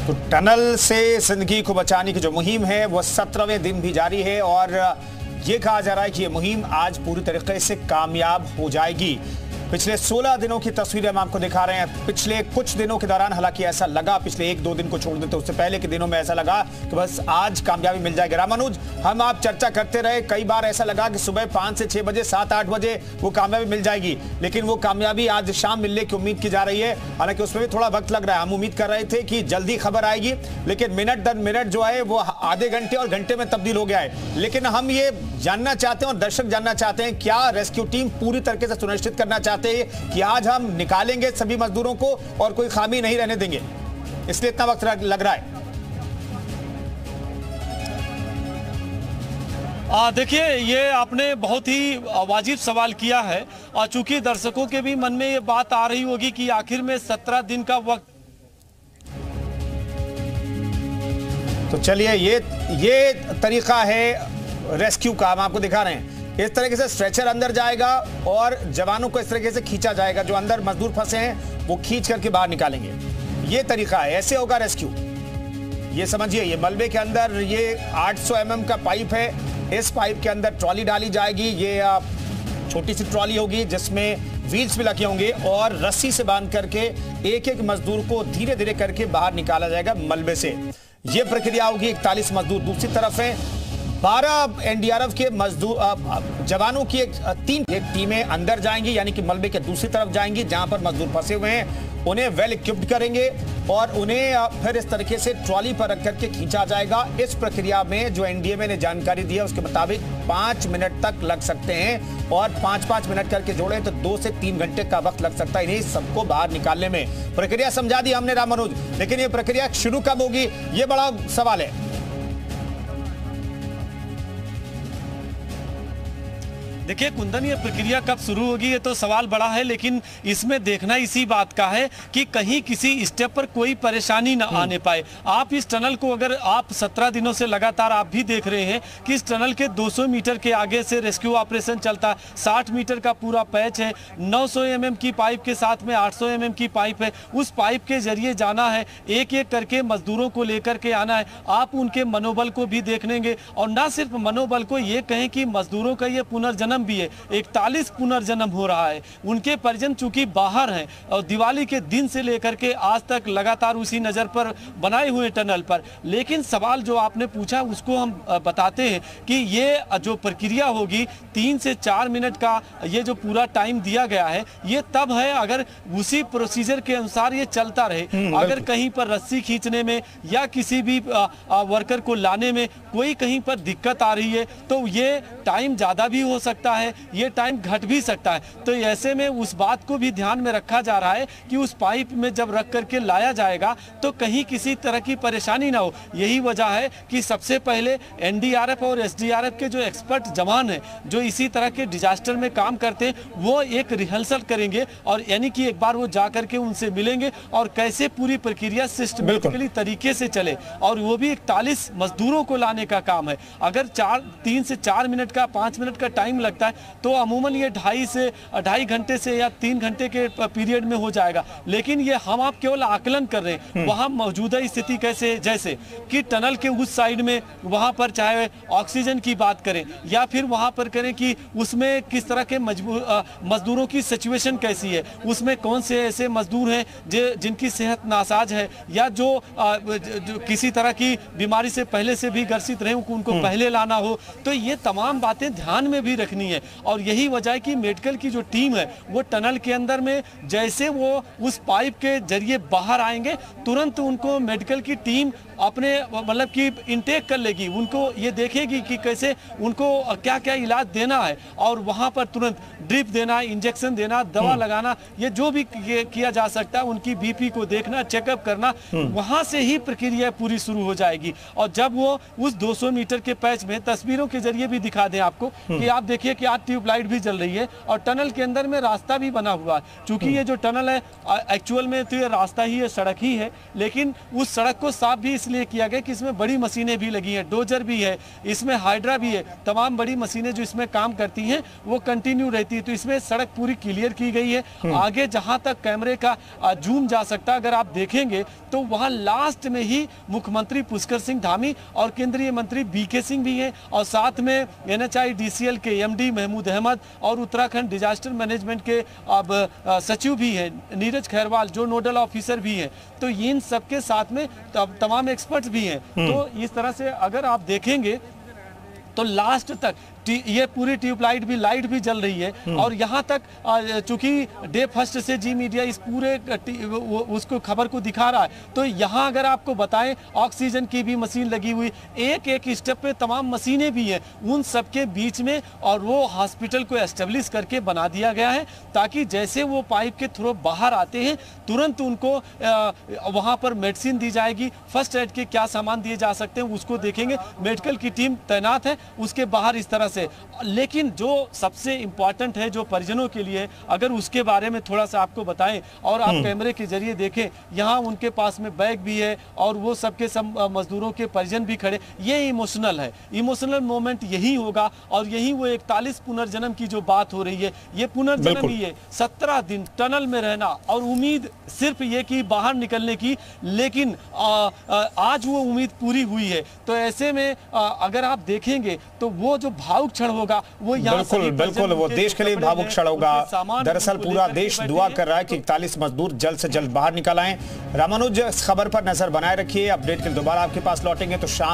तो टनल से जिंदगी को बचाने की जो मुहिम है वो 17वें दिन भी जारी है और ये कहा जा रहा है कि ये मुहिम आज पूरी तरीके से कामयाब हो जाएगी। पिछले 16 दिनों की तस्वीरें हम आपको दिखा रहे हैं। पिछले कुछ दिनों के दौरान हालांकि ऐसा लगा, पिछले 1-2 दिन को छोड़ देते उससे पहले के दिनों में ऐसा लगा कि बस आज कामयाबी मिल जाएगी। रामानुज, हम आप चर्चा करते रहे, कई बार ऐसा लगा कि सुबह 5 से 6 बजे 7-8 बजे वो कामयाबी मिल जाएगी, लेकिन वो कामयाबी आज शाम मिलने की उम्मीद की जा रही है। हालांकि उसमें भी थोड़ा वक्त लग रहा है। हम उम्मीद कर रहे थे कि जल्दी खबर आएगी, लेकिन मिनट दर मिनट जो है वो आधे घंटे और घंटे में तब्दील हो गया है। लेकिन हम ये जानना चाहते हैं और दर्शक जानना चाहते हैं, क्या रेस्क्यू टीम पूरी तरीके से सुनिश्चित करना चाहते हैं कि आज हम निकालेंगे सभी मजदूरों को और कोई खामी नहीं रहने देंगे, इसलिए इतना वक्त लग रहा है? देखिए, ये आपने बहुत ही वाजिब सवाल किया है और चूंकि दर्शकों के भी मन में ये बात आ रही होगी कि आखिर में 17 दिन का वक्त। तो चलिए, ये तरीका है रेस्क्यू का, हम आपको दिखा रहे हैं। इस तरीके से स्ट्रेचर अंदर जाएगा और जवानों को इस तरीके से खींचा जाएगा, जो अंदर मजदूर फंसे हैं वो खींच करके बाहर निकालेंगे। ये तरीका है, ऐसे होगा रेस्क्यू। ये समझिए, ये मलबे के अंदर ये 800 mm का पाइप है। इस पाइप के अंदर ट्रॉली डाली जाएगी। ये छोटी सी ट्रॉली होगी जिसमें व्हील्स भी लगे होंगे और रस्सी से बांध करके एक एक मजदूर को धीरे धीरे करके बाहर निकाला जाएगा मलबे से। ये प्रक्रिया होगी। 41 मजदूर दूसरी तरफ है। 12 एनडीआरएफ के मजदूर जवानों की 3 टीमें अंदर जाएंगी, यानी कि मलबे के दूसरी तरफ जाएंगी जहां पर मजदूर फंसे हुए हैं। उन्हें वेल इक्विप्ड करेंगे और उन्हें फिर इस तरीके से ट्रॉली पर रख करके खींचा जाएगा। इस प्रक्रिया में जो एनडीएमए ने जानकारी दी है उसके मुताबिक 5 मिनट तक लग सकते हैं और 5-5 मिनट करके जोड़े तो 2 से 3 घंटे का वक्त लग सकता है इन्हें सबको बाहर निकालने में। प्रक्रिया समझा दी हमने रामानुज, लेकिन ये प्रक्रिया शुरू कब होगी ये बड़ा सवाल है। देखिए कुंदन, ये प्रक्रिया कब शुरू होगी ये तो सवाल बड़ा है, लेकिन इसमें देखना इसी बात का है कि कहीं किसी स्टेप पर कोई परेशानी ना आने पाए। आप इस टनल को अगर आप 17 दिनों से लगातार आप भी देख रहे हैं कि इस टनल के 200 मीटर के आगे से रेस्क्यू ऑपरेशन चलता है। 60 मीटर का पूरा पैच है, 900 mm की पाइप के साथ में 800 mm की पाइप है। उस पाइप के जरिए जाना है, एक एक करके मजदूरों को लेकर के आना है। आप उनके मनोबल को भी देखेंगे और ना सिर्फ मनोबल को, ये कहें कि मजदूरों का ये पुनर्जन्म भी है। 41 पुनर्जन्म हो रहा है। उनके परिजन चूंकि बाहर हैं और दिवाली के दिन से लेकर के आज तक लगातार उसी नजर पर बनाए हुए टनल पर। लेकिन सवाल जो आपने पूछा उसको हम बताते हैं कि ये जो प्रक्रिया होगी 3 से 4 मिनट का ये जो पूरा टाइम दिया गया है ये तब है अगर उसी प्रोसीजर के अनुसार ये चलता रहे। अगर कहीं पर रस्सी खींचने में या किसी भी वर्कर को लाने में कोई कहीं पर दिक्कत आ रही है तो ये टाइम ज्यादा भी हो सकता है, ये टाइम घट भी सकता है। तो ऐसे में उस बात को भी ध्यान में रखा जा रहा है कि उस पाइप में जब रख करके लाया जाएगा तो कहीं किसी तरह की परेशानी ना हो। यही वजह है कि सबसे पहले एनडीआरएफ और एसडीआरएफ के जो एक्सपर्ट जवान हैं जो इसी तरह के डिजास्टर में काम करते हैं वो एक रिहर्सल करेंगे और यानी कि एक बार वो जा करके उनसे मिलेंगे और कैसे पूरी प्रक्रिया सिस्टमेटिकली तरीके से चले। और वो भी 41 मजदूरों को लाने का काम है। अगर 3 से 4 मिनट का 5 मिनट का टाइम लगता है तो अमूमन ये 2.5 घंटे से या 3 घंटे के पीरियड में हो जाएगा। लेकिन ये हम आप केवल आकलन कर रहे हैं वहां मौजूदा स्थिति कैसे, जैसे कि टनल के उस साइड में वहां पर चाहे ऑक्सीजन की बात करें या फिर वहां पर करें कि उसमें किस तरह के मजदूरों की सिचुएशन कैसी है, उसमें कौन से ऐसे मजदूर हैं जिनकी सेहत नासाज है या जो किसी तरह की बीमारी से पहले से भी ग्रसित रहे उनको पहले लाना हो। तो ये तमाम बातें ध्यान में भी रखनी है और यही वजह है कि मेडिकल की जो टीम है वो टनल के अंदर में जैसे वो उस पाइप के जरिए बाहर आएंगे तुरंत उनको मेडिकल की टीम अपने मतलब कि इंटेक कर लेगी। उनको ये देखेगी कि कैसे उनको क्या क्या इलाज देना है और वहां पर तुरंत ड्रिप देना, इंजेक्शन देना, दवा लगाना, ये जो भी किया जा सकता है, उनकी बीपी को देखना, चेकअप करना, वहां से ही प्रक्रिया पूरी शुरू हो जाएगी। और जब वो उस 200 मीटर के पैच में तस्वीरों के जरिए भी दिखा दें आपको कि आप देखिए कि आज ट्यूबलाइट भी जल रही है और टनल के अंदर में रास्ता भी बना हुआ है। चूंकि ये जो टनल है एक्चुअल में तो ये रास्ता ही है, सड़क ही है, लेकिन उस सड़क को साफ भी इसलिए इसलिए किया गया कि इसमें बड़ी मशीनें भी लगी हैं, डोजर भी है, इसमें हाइड्रा भी है, तमाम बड़ी मशीनें जो इसमें काम करती हैं वो कंटिन्यू रहती है। तो इसमें सड़क पूरी क्लियर की गई है। आगे जहां तक कैमरे का जूम जा सकता है, अगर आप देखेंगे तो वहां लास्ट में ही मुख्यमंत्री पुष्कर सिंह धामी और केंद्रीय मंत्री बीके सिंह भी हैं, और साथ में NHIDCL के MD महमूद अहमद और उत्तराखंड डिजास्टर मैनेजमेंट के अब सचिव भी हैं नीरज खैरवाल, जो नोडल ऑफिसर भी हैं। तो इन सबके साथ में तमाम एक्सपर्ट्स भी हैं। तो इस तरह से अगर आप देखेंगे तो लास्ट तक ये पूरी ट्यूबलाइट भी, लाइट भी जल रही है। और यहाँ तक चूंकि डे फर्स्ट से जी मीडिया इस पूरे उसको खबर को दिखा रहा है, तो यहाँ अगर आपको बताएं ऑक्सीजन की भी मशीन लगी हुई, एक एक स्टेप पे तमाम मशीनें भी हैं उन सबके बीच में, और वो हॉस्पिटल को एस्टेब्लिश करके बना दिया गया है ताकि जैसे वो पाइप के थ्रू बाहर आते हैं तुरंत उनको वहाँ पर मेडिसिन दी जाएगी, फर्स्ट एड के क्या सामान दिए जा सकते हैं उसको देखेंगे, मेडिकल की टीम तैनात है उसके बाहर इस तरह से। लेकिन जो सबसे इंपॉर्टेंट है जो परिजनों के लिए, अगर उसके बारे में थोड़ा सा आपको बताएं और आप कैमरे के जरिए देखें, यहाँ उनके पास में बैग भी है और वो सबके सब मजदूरों के परिजन भी खड़े। ये इमोशनल है, इमोशनल मोमेंट यही होगा। और यही वो 41 पुनर्जन्म की जो बात हो रही है, ये पुनर्जन्म ही है। 17 दिन टनल में रहना और उम्मीद सिर्फ ये कि बाहर निकलने की, लेकिन आज वो उम्मीद पूरी हुई है। तो ऐसे में अगर आप देखेंगे तो वो जो भावुक क्षण होगा वो बिल्कुल बिल्कुल वो देश के लिए भावुक क्षण होगा। दरअसल पूरा देश दुआ कर रहा है कि 41 मजदूर जल्द से जल्द बाहर निकल आए। रामानुज, इस खबर पर नजर बनाए रखिए, अपडेट के लिए दोबारा आपके पास लौटेंगे तो शाम